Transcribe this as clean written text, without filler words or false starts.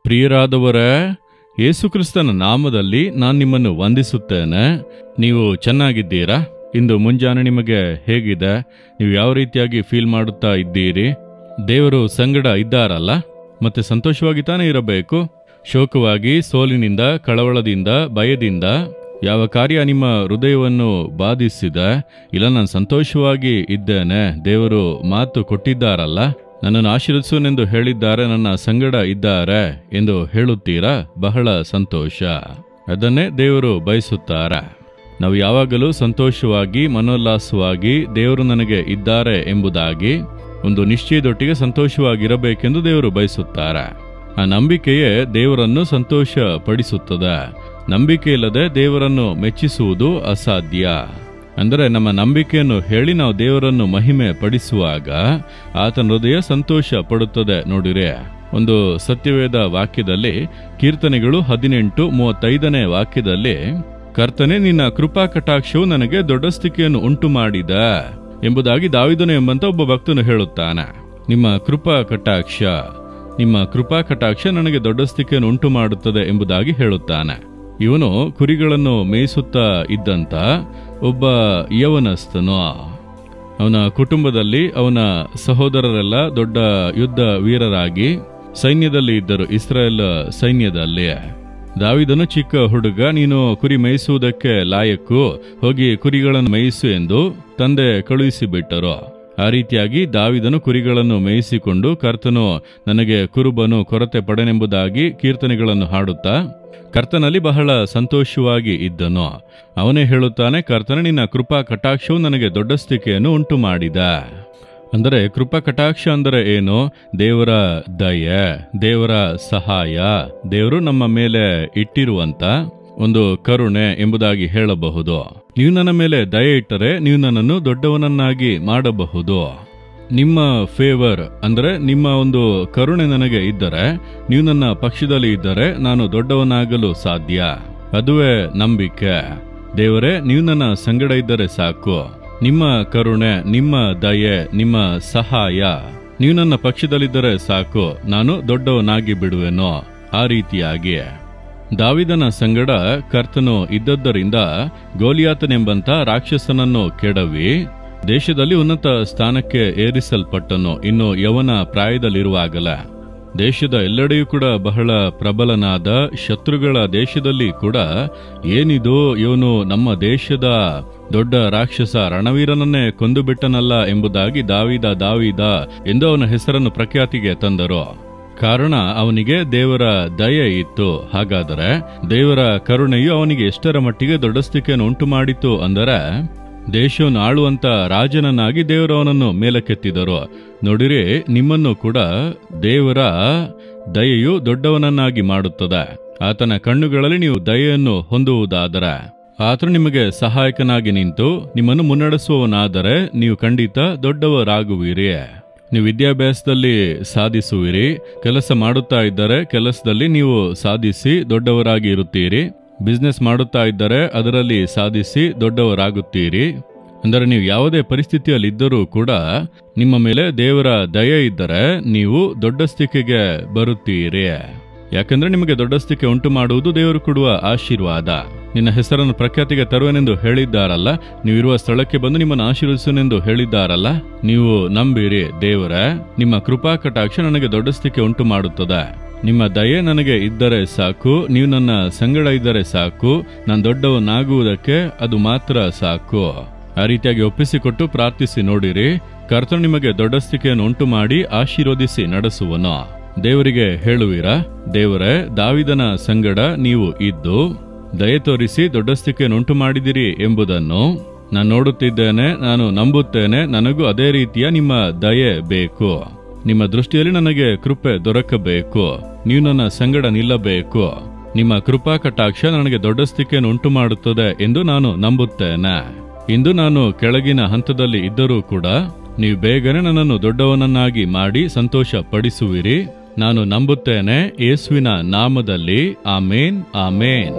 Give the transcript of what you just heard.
ಪ್ರಿಯರಾದವರೇ, ಯೇಸುಕ್ರಿಸ್ತನ ನಾಮದಲ್ಲಿ ನಾನು ನಿಮ್ಮನ್ನು ವಂದಿಸುತ್ತೇನೆ. ನೀವು ಚೆನ್ನಾಗಿದ್ದೀರಾ? ಇಂದು ಮುಂಜಾನೆ ನಿಮಗೆ ಹೇಗಿದೆ? ನೀವು ಯಾವ ರೀತಿಯಾಗಿ ಫೀಲ್ ಮಾಡುತ್ತಾ ಇದ್ದೀರಿ? ದೇವರು ಸಂಗಡ ಇದ್ದಾರಲ್ಲ? ಮತ್ತೆ ಸಂತೋಷವಾಗಿ ತಾನೇ ಇರಬೇಕು. ಶೋಕವಾಗಿ, ಸೋಲಿನಿಂದ, ಕಳವಳದಿಂದ, ಭಯದಿಂದ ಯಾವ ಕಾರ್ಯ ನಿಮ್ಮ ಹೃದಯವನ್ನು ಬಾಧಿಸಿದೆ? ಇಲ್ಲ, ನಾನು ಸಂತೋಷವಾಗಿ ಇದ್ದೇನೆ, ದೇವರು ಮಾತು ಕೊಟ್ಟಿದ್ದಾರಲ್ಲ, ನನ್ನನ್ನು ಆಶೀರ್ವದಿಸುವನೆಂದು ಹೇಳಿದ್ದಾರೆ, ನನ್ನ ಸಂಗಡ ಇದ್ದಾರೆ ಎಂದು ಹೇಳುತ್ತೀರಾ? ಬಹಳ ಸಂತೋಷ. ಅದನ್ನೇ ದೇವರು ಬಯಸುತ್ತಾರೆ. ನಾವು ಯಾವಾಗಲೂ ಸಂತೋಷವಾಗಿ, ಮನೋಲ್ಲಾಸವಾಗಿ, ದೇವರು ನನಗೆ ಇದ್ದಾರೆ ಎಂಬುದಾಗಿ ಒಂದು ನಿಶ್ಚಯದೊಟ್ಟಿಗೆ ಸಂತೋಷವಾಗಿರಬೇಕೆಂದು ದೇವರು ಬಯಸುತ್ತಾರೆ. ಆ ನಂಬಿಕೆಯೇ ದೇವರನ್ನು ಸಂತೋಷ ಪಡಿಸುತ್ತದೆ. ನಂಬಿಕೆ ಇಲ್ಲದೆ ದೇವರನ್ನು ಮೆಚ್ಚಿಸುವುದು ಅಸಾಧ್ಯ. ಅಂದರೆ ನಮ್ಮ ನಂಬಿಕೆಯನ್ನು ಹೇಳಿ ನಾವು ದೇವರನ್ನು ಮಹಿಮೆ ಪಡಿಸುವಾಗ ಆತನ ಹೃದಯ ಸಂತೋಷ ಪಡುತ್ತದೆ. ನೋಡಿರೆ, ಒಂದು ಸತ್ಯವೇದ ವಾಕ್ಯದಲ್ಲಿ ಕೀರ್ತನೆಗಳು 18:35 ವಾಕ್ಯದಲ್ಲಿ, ಕರ್ತನೇ ನಿನ್ನ ಕೃಪಾ ಕಟಾಕ್ಷವು ನನಗೆ ದೊಡ್ಡಸ್ತಿಕೆಯನ್ನು ಉಂಟು ಮಾಡಿದ ಎಂಬುದಾಗಿ ದಾವೀದನು ಎಂಬಂತ ಒಬ್ಬ ಭಕ್ತನು ಹೇಳುತ್ತಾನೆ. ನಿಮ್ಮ ಕೃಪಾ ಕಟಾಕ್ಷ ನನಗೆ ದೊಡ್ಡಸ್ತಿಕೆಯನ್ನು ಉಂಟು ಮಾಡುತ್ತದೆ ಎಂಬುದಾಗಿ ಹೇಳುತ್ತಾನೆ. ಇವನು ಕುರಿಗಳನ್ನು ಮೇಯಿಸುತ್ತಾ ಇದ್ದಂತ ಒಬ್ಬ ಯವನಸ್ಥನು. ಅವನ ಕುಟುಂಬದಲ್ಲಿ ಅವನ ಸಹೋದರರೆಲ್ಲ ದೊಡ್ಡ ಯುದ್ಧ ವೀರರಾಗಿ ಸೈನ್ಯದಲ್ಲಿ ಇದ್ದರು, ಇಸ್ರಾಯೇಲ್ ಸೈನ್ಯದಲ್ಲಿ. ದಾವೀದನು ಚಿಕ್ಕ ಹುಡುಗ, ನೀನು ಕುರಿ ಮೇಯಿಸುವುದಕ್ಕೆ ಲಾಯಕ್ಕು, ಹೋಗಿ ಕುರಿಗಳನ್ನು ಮೇಯಿಸು ಎಂದು ತಂದೆ ಕಳುಹಿಸಿಬಿಟ್ಟರು. ಆ ರೀತಿಯಾಗಿ ದಾವೀದನು ಕುರಿಗಳನ್ನು ಮೇಯಿಸಿಕೊಂಡು, ಕರ್ತನು ನನಗೆ ಕುರುಬನು ಕೊರತೆ ಪಡೆನೆಂಬುದಾಗಿ ಕೀರ್ತನೆಗಳನ್ನು ಹಾಡುತ್ತಾ ಕರ್ತನಲ್ಲಿ ಬಹಳ ಸಂತೋಷವಾಗಿ ಇದ್ದನು. ಅವನೇ ಹೇಳುತ್ತಾನೆ, ಕರ್ತನ ನಿನ್ನ ಕೃಪಾ ಕಟಾಕ್ಷವು ನನಗೆ ದೊಡ್ಡಸ್ತಿಕೆಯನ್ನು ಉಂಟು ಮಾಡಿದ. ಅಂದರೆ ಕೃಪಾ ಕಟಾಕ್ಷ ಅಂದರೆ ಏನು? ದೇವರ ದಯೆ, ದೇವರ ಸಹಾಯ, ದೇವರು ನಮ್ಮ ಮೇಲೆ ಇಟ್ಟಿರುವಂತ ಒಂದು ಕರುಣೆ ಎಂಬುದಾಗಿ ಹೇಳಬಹುದು. ನೀವು ನನ್ನ ಮೇಲೆ ದಯೆ ಇಟ್ಟರೆ ನೀವು ನನ್ನನ್ನು ದೊಡ್ಡವನನ್ನಾಗಿ ಮಾಡಬಹುದು. ನಿಮ್ಮ ಫೇವರ್ ಅಂದರೆ ನಿಮ್ಮ ಒಂದು ಕರುಣೆ ನನಗೆ ಇದ್ದರೆ, ನೀವು ನನ್ನ ಪಕ್ಷದಲ್ಲಿ ಇದ್ದರೆ ನಾನು ದೊಡ್ಡವನಾಗಲು ಸಾಧ್ಯ. ಅದುವೇ ನಂಬಿಕೆ. ದೇವರೇ, ನೀವು ನನ್ನ ಸಂಗಡ ಇದ್ದರೆ ಸಾಕು. ನಿಮ್ಮ ಕರುಣೆ, ನಿಮ್ಮ ದಯೆ, ನಿಮ್ಮ ಸಹಾಯ, ನೀವು ನನ್ನ ಪಕ್ಷದಲ್ಲಿದ್ದರೆ ಸಾಕು, ನಾನು ದೊಡ್ಡವನಾಗಿ ಬಿಡುವೆನೋ. ಆ ರೀತಿಯಾಗಿ ದಾವೀದನ ಸಂಗಡ ಕರ್ತನು ಇದ್ದದ್ದರಿಂದ ಗೋಲಿಯಾತನೆಂಬಂತ ರಾಕ್ಷಸನನ್ನು ಕೆಡವಿ ದೇಶದಲ್ಲಿ ಉನ್ನತ ಸ್ಥಾನಕ್ಕೆ ಏರಿಸಲ್ಪಟ್ಟನು. ಇನ್ನು ಯವನ ಪ್ರಾಯದಲ್ಲಿರುವಾಗಲೇ ದೇಶದ ಎಲ್ಲೆಡೆಯೂ ಕೂಡ ಬಹಳ ಪ್ರಬಲನಾದ, ಶತ್ರುಗಳ ದೇಶದಲ್ಲಿ ಕೂಡ ಏನಿದು ಇವನು ನಮ್ಮ ದೇಶದ ದೊಡ್ಡ ರಾಕ್ಷಸ, ರಣವೀರನನ್ನೇ ಕೊಂದು ಬಿಟ್ಟನಲ್ಲ ಎಂಬುದಾಗಿ ದಾವೀದ ಎಂದು ಅವನ ಹೆಸರನ್ನು ಪ್ರಖ್ಯಾತಿಗೆ ತಂದರು. ಕಾರಣ ಅವನಿಗೆ ದೇವರ ದಯೆ ಇತ್ತು. ಹಾಗಾದರೆ ದೇವರ ಕರುಣೆಯು ಅವನಿಗೆ ಎಷ್ಟರ ಮಟ್ಟಿಗೆ ದೊಡ್ಡಸ್ತಿಕೆಯನ್ನು ಉಂಟು ಮಾಡಿತು ಅಂದರೆ, ದೇಶವನ್ನು ಆಳುವಂತ ರಾಜನನ್ನಾಗಿ ದೇವರವನನ್ನು ಮೇಲಕ್ಕೆತ್ತಿದರು. ನೋಡಿರಿ, ನಿಮ್ಮನ್ನು ಕೂಡ ದೇವರ ದಯೆಯು ದೊಡ್ಡವನನ್ನಾಗಿ ಮಾಡುತ್ತದೆ. ಆತನ ಕಣ್ಣುಗಳಲ್ಲಿ ನೀವು ದಯೆಯನ್ನು ಹೊಂದುವುದಾದರೆ, ಆತನು ನಿಮಗೆ ಸಹಾಯಕನಾಗಿ ನಿಂತು ನಿಮ್ಮನ್ನು ಮುನ್ನಡೆಸುವವನಾದರೆ ನೀವು ಖಂಡಿತ ದೊಡ್ಡವರಾಗುವಿರಿ. ನೀವು ವಿದ್ಯಾಭ್ಯಾಸದಲ್ಲಿ ಸಾಧಿಸುವಿರಿ, ಕೆಲಸ ಮಾಡುತ್ತಾ ಇದ್ದರೆ ಕೆಲಸದಲ್ಲಿ ನೀವು ಸಾಧಿಸಿ ದೊಡ್ಡವರಾಗಿ ಇರುತ್ತೀರಿ, ಬಿಸ್ನೆಸ್ ಮಾಡುತ್ತಾ ಇದ್ದರೆ ಅದರಲ್ಲಿ ಸಾಧಿಸಿ ದೊಡ್ಡವರಾಗುತ್ತೀರಿ. ಅಂದರೆ ನೀವು ಯಾವುದೇ ಪರಿಸ್ಥಿತಿಯಲ್ಲಿದ್ದರೂ ಕೂಡ ನಿಮ್ಮ ಮೇಲೆ ದೇವರ ದಯೆ ಇದ್ದರೆ ನೀವು ದೊಡ್ಡಸ್ತಿಕೆಗೆ ಬರುತ್ತೀರಿ. ಯಾಕಂದ್ರೆ ನಿಮಗೆ ದೊಡ್ಡಸ್ತಿಕೆ ಉಂಟು ಮಾಡುವುದು ದೇವರು ಕೊಡುವ ಆಶೀರ್ವಾದ. ನಿನ್ನ ಹೆಸರನ್ನು ಪ್ರಖ್ಯಾತಿಗೆ ತರುವೆನೆಂದು ಹೇಳಿದ್ದಾರಲ್ಲ, ನೀವಿರುವ ಸ್ಥಳಕ್ಕೆ ಬಂದು ನಿಮ್ಮನ್ನು ಆಶೀರ್ವದಿಸುವೆನೆಂದು ಹೇಳಿದ್ದಾರಲ್ಲ, ನೀವು ನಂಬಿರಿ. ದೇವರೇ, ನಿಮ್ಮ ಕೃಪಾ ಕಟಾಕ್ಷ ನನಗೆ ದೊಡ್ಡಸ್ತಿಕೆ ಉಂಟು ಮಾಡುತ್ತದೆ. ನಿಮ್ಮ ದಯೆ ನನಗೆ ಇದ್ದರೆ ಸಾಕು, ನೀವು ನನ್ನ ಸಂಗಡ ಇದ್ದರೆ ಸಾಕು, ನಾನು ದೊಡ್ಡವನಾಗುವುದಕ್ಕೆ ಅದು ಮಾತ್ರ ಸಾಕು. ಆ ರೀತಿಯಾಗಿ ಒಪ್ಪಿಸಿಕೊಟ್ಟು ಪ್ರಾರ್ಥಿಸಿ ನೋಡಿರಿ. ಕರ್ತನು ನಿಮಗೆ ದೊಡ್ಡಸ್ತಿಕೆಯನ್ನು ಉಂಟು ಮಾಡಿ ಆಶೀರ್ವದಿಸಿ ನಡೆಸುವನು. ದೇವರಿಗೆ ಹೇಳುವಿರಾ, ದೇವರೇ, ದಾವೀದನ ಸಂಗಡ ನೀವು ಇದ್ದು ದಯೆ ತೋರಿಸಿ ದೊಡ್ಡಸ್ತಿಕೆಯನ್ನು ಉಂಟು ಮಾಡಿದಿರಿ ಎಂಬುದನ್ನು ನಾನು ನೋಡುತ್ತಿದ್ದೇನೆ, ನಾನು ನಂಬುತ್ತೇನೆ. ನನಗೂ ಅದೇ ರೀತಿಯ ನಿಮ್ಮ ದಯೆ ಬೇಕು. ನಿಮ್ಮ ದೃಷ್ಟಿಯಲ್ಲಿ ನನಗೆ ಕೃಪೆ ದೊರಕಬೇಕು. ನೀವು ನನ್ನ ಸಂಗಡ ನಿಲ್ಲಬೇಕು. ನಿಮ್ಮ ಕೃಪಾ ಕಟಾಕ್ಷ ನನಗೆ ದೊಡ್ಡಸ್ತಿಕೆಯನ್ನು ಉಂಟು ಮಾಡುತ್ತದೆ ಎಂದು ನಾನು ನಂಬುತ್ತೇನೆ. ಇಂದು ನಾನು ಕೆಳಗಿನ ಹಂತದಲ್ಲಿ ಇದ್ದರೂ ಕೂಡ ನೀವು ಬೇಗನೆ ನನ್ನನ್ನು ದೊಡ್ಡವನನ್ನಾಗಿ ಮಾಡಿ ಸಂತೋಷ ಪಡಿಸುವಿರಿ. ನಾನು ನಂಬುತ್ತೇನೆ. ಯೇಸುವಿನ ನಾಮದಲ್ಲಿ ಆಮೇನ್, ಆಮೇನ್.